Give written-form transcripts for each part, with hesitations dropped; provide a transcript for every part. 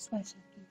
Slice of peach.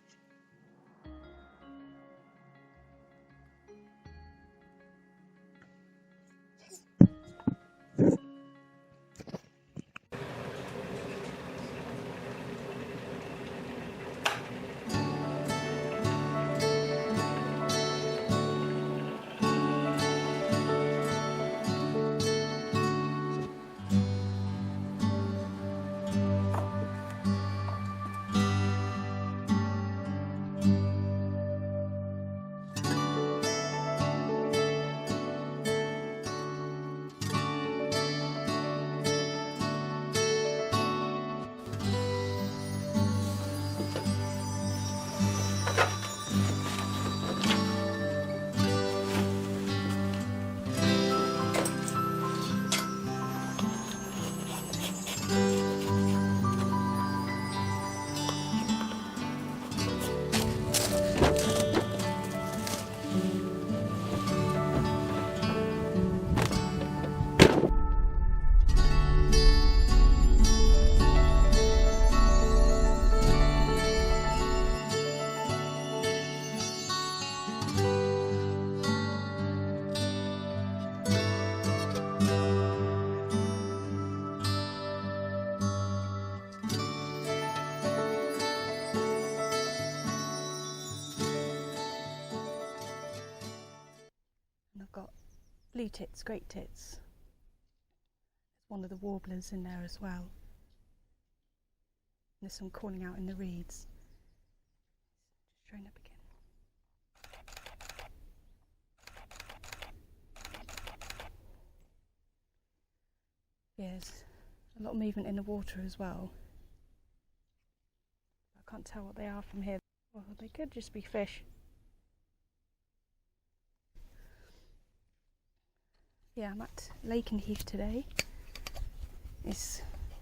And I've got blue tits, great tits. There's one of the warblers in there as well. And there's some calling out in the reeds. Just showing up again. Yeah, there's a lot of movement in the water as well. I can't tell what they are from here. Well, they could just be fish. Yeah, I'm at Lakenheath today. It's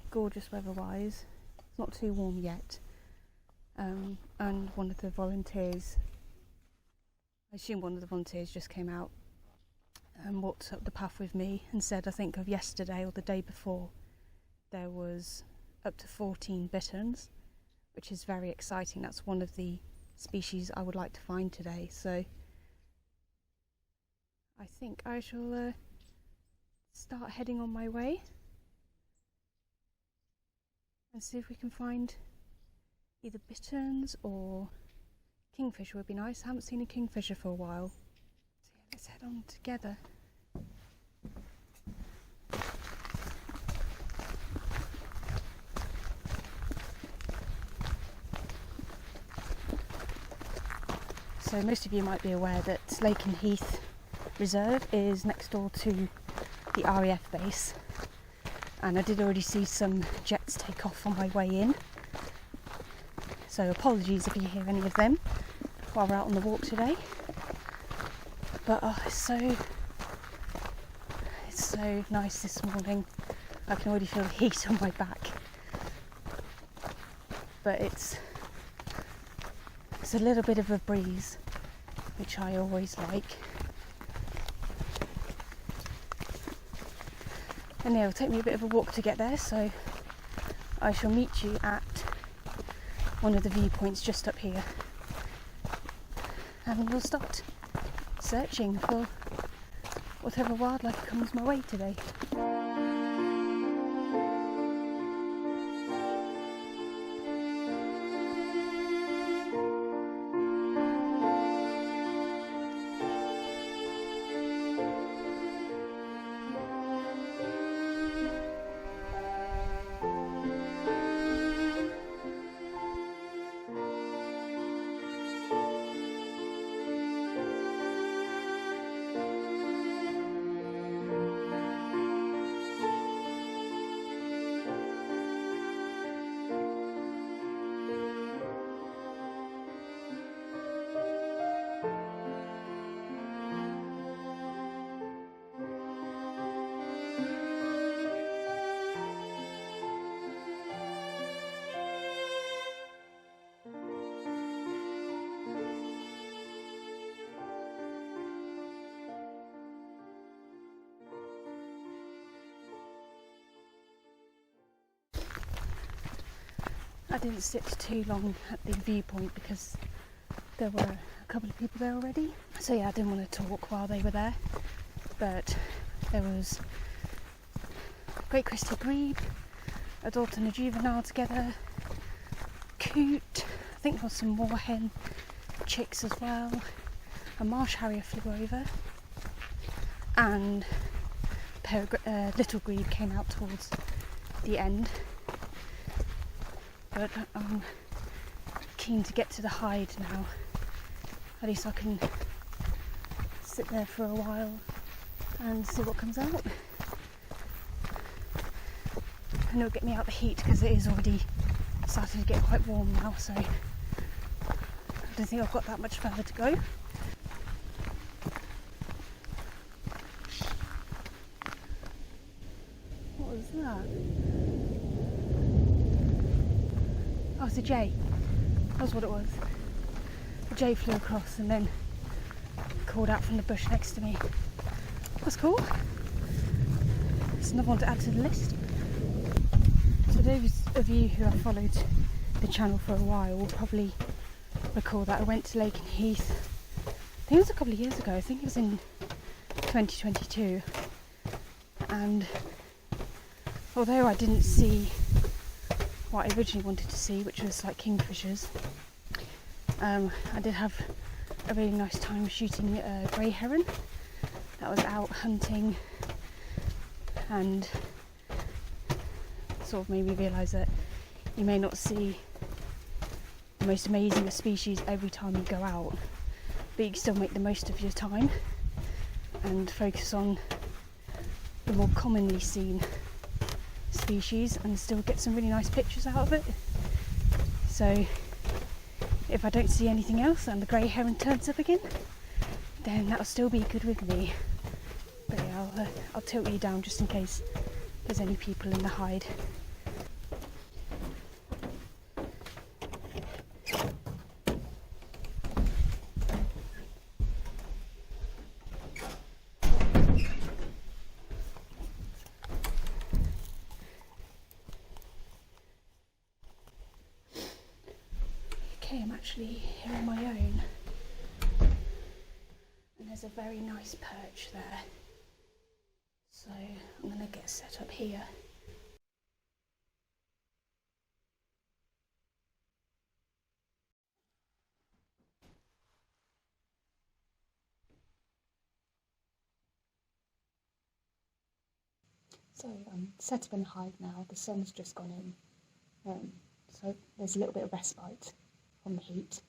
gorgeous weather-wise. It's not too warm yet. And one of the volunteers, I assume one of the volunteers just came out and walked up the path with me and said, I think of yesterday or the day before, there was up to 14 bitterns, which is very exciting. That's one of the species I would like to find today. So I think I shall start heading on my way and see if we can find either bitterns or kingfisher would be nice. I haven't seen a kingfisher for a while. So yeah, let's head on together. So most of you might be aware that Lakenheath Reserve is next door to the RAF base, and I did already see some jets take off on my way in, so apologies if you hear any of them while we're out on the walk today. But it's so nice this morning. I can already feel the heat on my back, but it's a little bit of a breeze, which I always like. And yeah, it'll take me a bit of a walk to get there, so I shall meet you at one of the viewpoints just up here, and we'll start searching for whatever wildlife comes my way today. I didn't sit too long at the viewpoint because there were a couple of people there already. So yeah, I didn't want to talk while they were there. But there was Great Crested Grebe, adult and a juvenile together, coot, I think there was some moorhen chicks as well, a marsh harrier flew over, and a pair of little grebe came out towards the end. But I'm keen to get to the hide now. At least I can sit there for a while and see what comes out. And it'll get me out the heat because it is already starting to get quite warm now, so I don't think I've got that much further to go. What was that? Oh, it's a jay. That's what it was. A jay flew across and then called out from the bush next to me. That's cool. It's another one to add to the list. So those of you who have followed the channel for a while will probably recall that I went to Lakenheath, I think it was a couple of years ago, I think it was in 2022, and although I didn't see what I originally wanted to see, which was like kingfishers, I did have a really nice time shooting a grey heron that was out hunting, and sort of made me realise that you may not see the most amazing of species every time you go out, but you can still make the most of your time and focus on the more commonly seen species and still get some really nice pictures out of it. So if I don't see anything else and the grey heron turns up again, then that'll still be good with me. But yeah, I'll tilt you down just in case there's any people in the hide. Okay, I'm actually here on my own, and there's a very nice perch there, so I'm going to get set up here. So I'm set up in the hide now, the sun's just gone in, so there's a little bit of respite from the heat.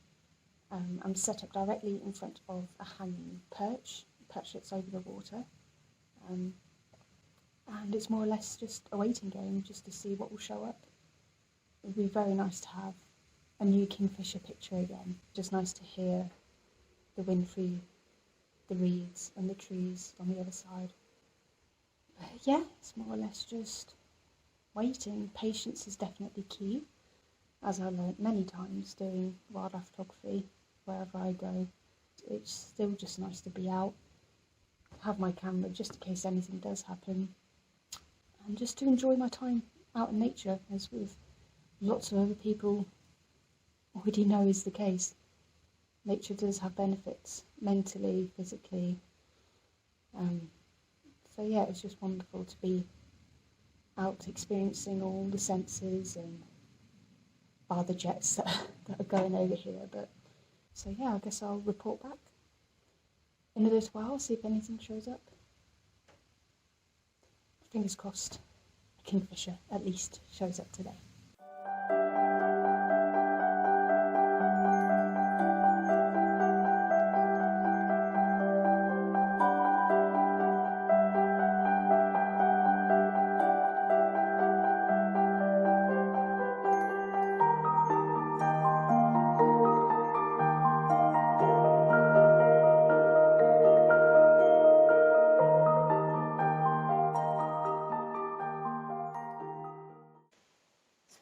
I'm set up directly in front of a hanging perch that's over the water, and it's more or less just a waiting game just to see what will show up. It would be very nice to have a new kingfisher picture again, just nice to hear the wind through the reeds and the trees on the other side. But yeah, it's more or less just waiting. Patience is definitely key, as I learnt many times doing wildlife photography wherever I go. It's still just nice to be out, have my camera just in case anything does happen, and just to enjoy my time out in nature, as with lots of other people already know is the case. Nature does have benefits mentally, physically, so yeah, it's just wonderful to be out experiencing all the senses, and bar the jets that are going over here. But so yeah, I guess I'll report back in a little while, see if anything shows up. Fingers crossed a kingfisher at least shows up today.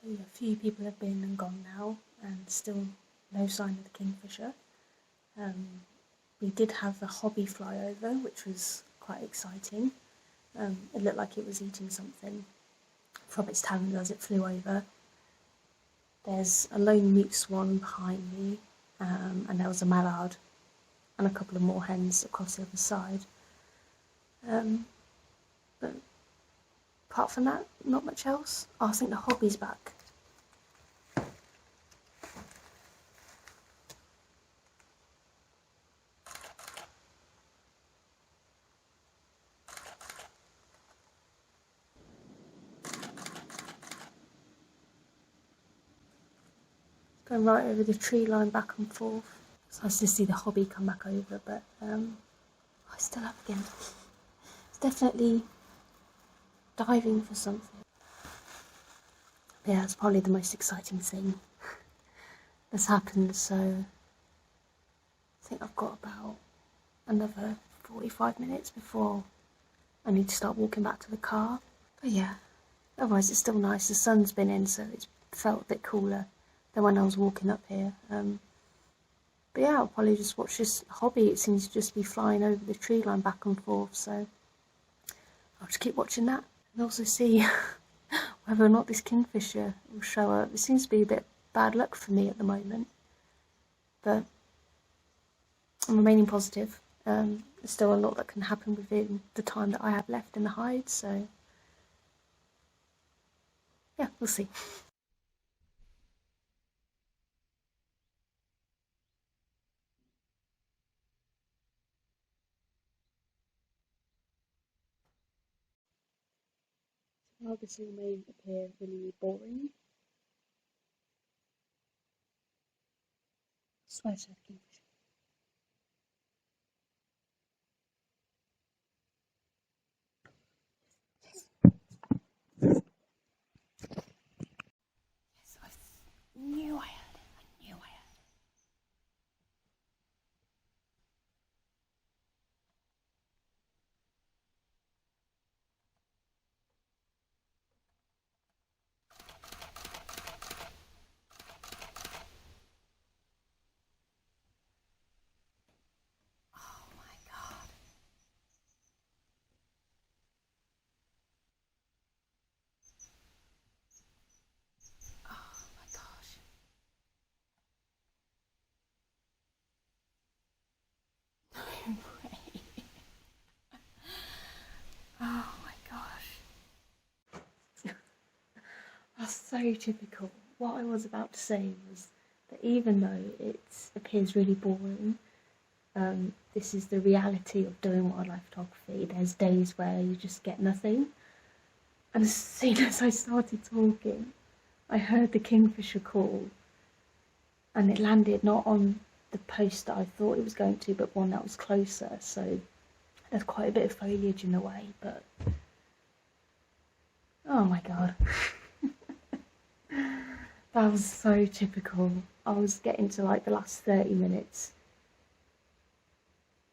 A few people have been and gone now, and still no sign of the kingfisher. We did have a hobby fly over, which was quite exciting. It looked like it was eating something from its talons as it flew over, There's a lone mute swan behind me, and there was a mallard and a couple of more hens across the other side. But apart from that, not much else. Oh, I think the hobby's back. Going right over the tree line back and forth. It's nice to see the hobby come back over, but I still up again. It's definitely diving for something. Yeah, it's probably the most exciting thing that's happened, so I think I've got about another 45 minutes before I need to start walking back to the car. But yeah, otherwise it's still nice. The sun's been in, so it's felt a bit cooler than when I was walking up here. But yeah, I'll probably just watch this hobby. It seems to just be flying over the tree line back and forth, so I'll just keep watching that and also see whether or not this kingfisher will show up. It seems to be a bit bad luck for me at the moment, but I'm remaining positive. There's still a lot that can happen within the time that I have left in the hide, so yeah, we'll see. While this all may appear really boring, I swear to the kingfisher. Yes, I knew I heard it. I knew I heard it. Oh my god. Oh my gosh. No way. Oh my gosh. That's so typical. What I was about to say was that even though it appears really boring, this is the reality of doing wildlife photography. There's days where you just get nothing. And as soon as I started talking, I heard the kingfisher call, and it landed not on the post that I thought it was going to, but one that was closer. So there's quite a bit of foliage in the way, but oh my god. That was so typical. I was getting to like the last 30 minutes.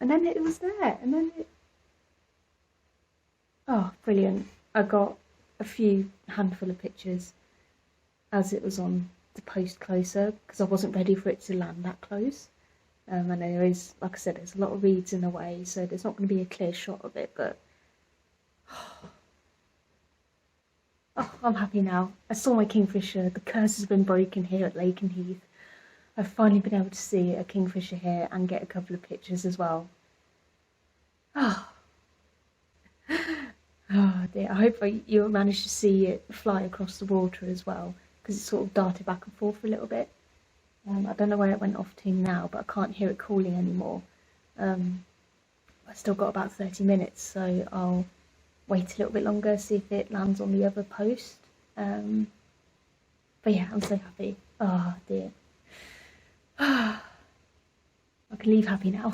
And then it was there, and then it... Oh, brilliant. I got a few handful of pictures as it was on the post closer, because I wasn't ready for it to land that close. And there is, like I said, there's a lot of reeds in the way, so there's not going to be a clear shot of it, but oh, I'm happy now. I saw my kingfisher. The curse has been broken here at Lakenheath. I've finally been able to see a kingfisher here and get a couple of pictures as well. Oh, oh dear. I hope you'll manage to see it fly across the water as well, because it sort of darted back and forth for a little bit. I don't know where it went off to now, but I can't hear it calling anymore. I've still got about 30 minutes, so I'll wait a little bit longer, see if it lands on the other post. But yeah, I'm so happy. Oh dear. I can leave happy now.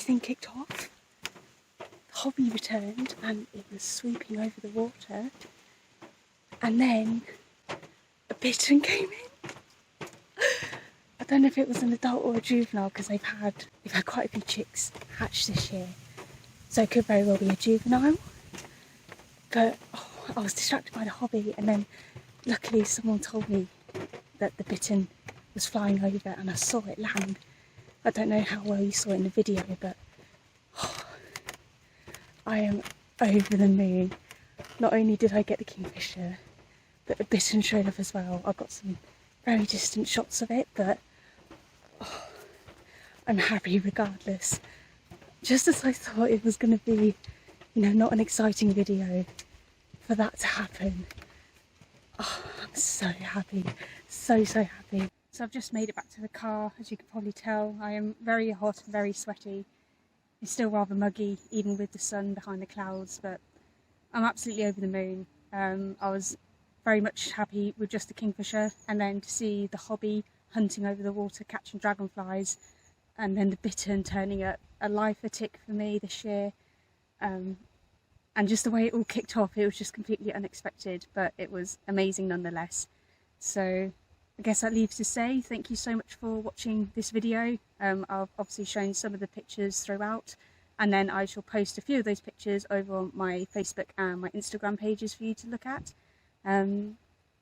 everything kicked off. The hobby returned and it was sweeping over the water, and then a bittern came in. I don't know if it was an adult or a juvenile, because they've had quite a few chicks hatched this year, so it could very well be a juvenile. But I was distracted by the hobby, and then luckily someone told me that the bittern was flying over and I saw it land. I don't know how well you saw it in the video, but I am over the moon. Not only did I get the kingfisher, but the bittern showed up as well. I got some very distant shots of it, but I'm happy regardless. Just as I thought it was going to be, you know, not an exciting video, for that to happen. I'm so happy, so happy. So I've just made it back to the car. As you can probably tell, I am very hot and very sweaty. It's still rather muggy, even with the sun behind the clouds, but I'm absolutely over the moon. I was very much happy with just the kingfisher, and then to see the hobby hunting over the water, catching dragonflies, and then the bittern turning a lifer tick for me this year. And just the way it all kicked off, it was just completely unexpected, but it was amazing nonetheless. So I guess that leaves to say thank you so much for watching this video. I've obviously shown some of the pictures throughout, and then I shall post a few of those pictures over on my Facebook and my Instagram pages for you to look at.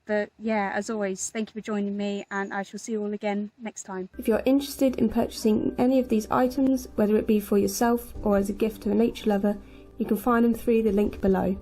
But yeah, as always, thank you for joining me, and I shall see you all again next time. If you're interested in purchasing any of these items, whether it be for yourself or as a gift to a nature lover, you can find them through the link below.